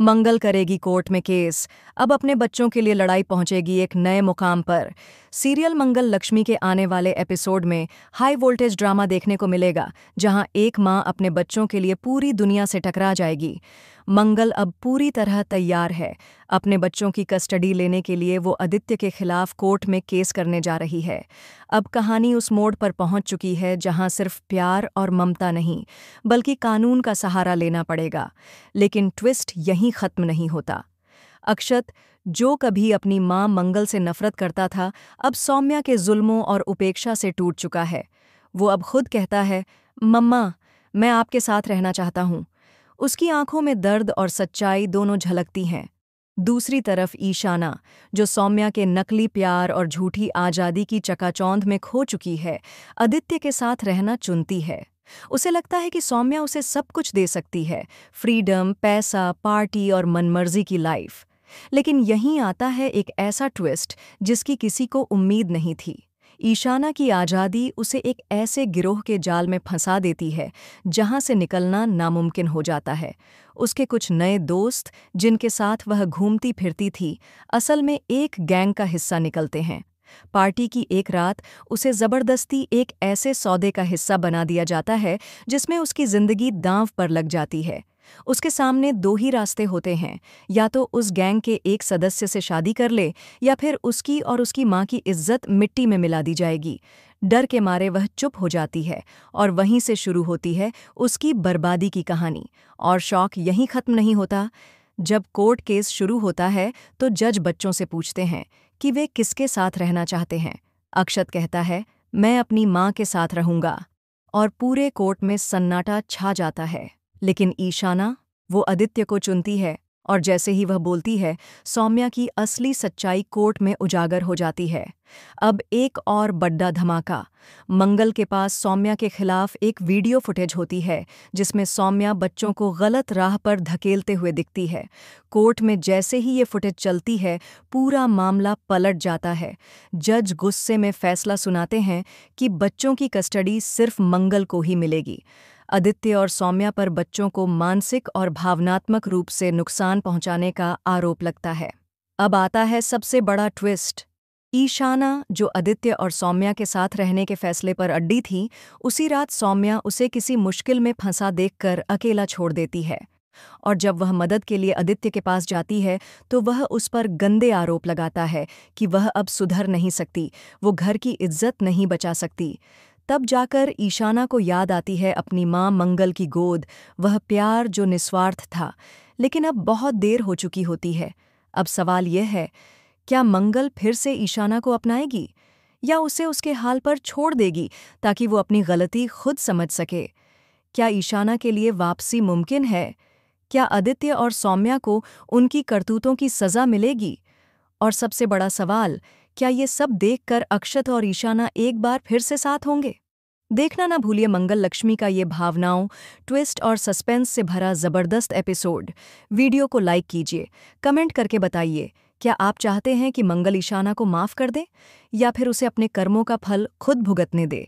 मंगल करेगी कोर्ट में केस। अब अपने बच्चों के लिए लड़ाई पहुंचेगी एक नए मुकाम पर। सीरियल मंगल लक्ष्मी के आने वाले एपिसोड में हाई वोल्टेज ड्रामा देखने को मिलेगा, जहां एक मां अपने बच्चों के लिए पूरी दुनिया से टकरा जाएगी। मंगल अब पूरी तरह तैयार है। अपने बच्चों की कस्टडी लेने के लिए वो आदित्य के खिलाफ कोर्ट में केस करने जा रही है। अब कहानी उस मोड़ पर पहुंच चुकी है जहां सिर्फ प्यार और ममता नहीं, बल्कि कानून का सहारा लेना पड़ेगा। लेकिन ट्विस्ट यहीं खत्म नहीं होता। अक्षत, जो कभी अपनी मां मंगल से नफरत करता था, अब सौम्या के जुल्मों और उपेक्षा से टूट चुका है। वो अब खुद कहता है, मम्मा, मैं आपके साथ रहना चाहता हूं। उसकी आंखों में दर्द और सच्चाई दोनों झलकती हैं। दूसरी तरफ ईशाना, जो सौम्या के नकली प्यार और झूठी आज़ादी की चकाचौंध में खो चुकी है, आदित्य के साथ रहना चुनती है। उसे लगता है कि सौम्या उसे सब कुछ दे सकती है, फ्रीडम, पैसा, पार्टी और मनमर्जी की लाइफ। लेकिन यहीं आता है एक ऐसा ट्विस्ट जिसकी किसी को उम्मीद नहीं थी। ईशाना की आज़ादी उसे एक ऐसे गिरोह के जाल में फंसा देती है जहां से निकलना नामुमकिन हो जाता है। उसके कुछ नए दोस्त, जिनके साथ वह घूमती फिरती थी, असल में एक गैंग का हिस्सा निकलते हैं। पार्टी की एक रात उसे जबरदस्ती एक ऐसे सौदे का हिस्सा बना दिया जाता है जिसमें उसकी जिंदगी दांव पर लग जाती है। उसके सामने दो ही रास्ते होते हैं, या तो उस गैंग के एक सदस्य से शादी कर ले, या फिर उसकी और उसकी मां की इज्जत मिट्टी में मिला दी जाएगी। डर के मारे वह चुप हो जाती है, और वहीं से शुरू होती है उसकी बर्बादी की कहानी। और शौक यहीं खत्म नहीं होता। जब कोर्ट केस शुरू होता है तो जज बच्चों से पूछते हैं कि वे किसके साथ रहना चाहते हैं। अक्षत कहता है, मैं अपनी मां के साथ रहूंगा। और पूरे कोर्ट में सन्नाटा छा जाता है। लेकिन ईशाना, वो आदित्य को चुनती है, और जैसे ही वह बोलती है, सौम्या की असली सच्चाई कोर्ट में उजागर हो जाती है। अब एक और बड़ा धमाका। मंगल के पास सौम्या के खिलाफ एक वीडियो फुटेज होती है जिसमें सौम्या बच्चों को गलत राह पर धकेलते हुए दिखती है। कोर्ट में जैसे ही ये फुटेज चलती है, पूरा मामला पलट जाता है। जज गुस्से में फैसला सुनाते हैं कि बच्चों की कस्टडी सिर्फ मंगल को ही मिलेगी। आदित्य और सौम्या पर बच्चों को मानसिक और भावनात्मक रूप से नुकसान पहुंचाने का आरोप लगता है। अब आता है सबसे बड़ा ट्विस्ट। ईशाना, जो आदित्य और सौम्या के साथ रहने के फैसले पर अड़ी थी, उसी रात सौम्या उसे किसी मुश्किल में फंसा देखकर अकेला छोड़ देती है। और जब वह मदद के लिए आदित्य के पास जाती है तो वह उस पर गंदे आरोप लगाता है कि वह अब सुधर नहीं सकती, वो घर की इज्जत नहीं बचा सकती। तब जाकर ईशाना को याद आती है अपनी मां मंगल की गोद, वह प्यार जो निस्वार्थ था। लेकिन अब बहुत देर हो चुकी होती है। अब सवाल यह है, क्या मंगल फिर से ईशाना को अपनाएगी, या उसे उसके हाल पर छोड़ देगी ताकि वो अपनी गलती खुद समझ सके? क्या ईशाना के लिए वापसी मुमकिन है? क्या आदित्य और सौम्या को उनकी करतूतों की सज़ा मिलेगी? और सबसे बड़ा सवाल, क्या ये सब देखकर अक्षत और ईशाना एक बार फिर से साथ होंगे? देखना ना भूलिए मंगल लक्ष्मी का ये भावनाओं, ट्विस्ट और सस्पेंस से भरा ज़बरदस्त एपिसोड। वीडियो को लाइक कीजिए, कमेंट करके बताइए, क्या आप चाहते हैं कि मंगल ईशाना को माफ़ कर दे, या फिर उसे अपने कर्मों का फल खुद भुगतने दे?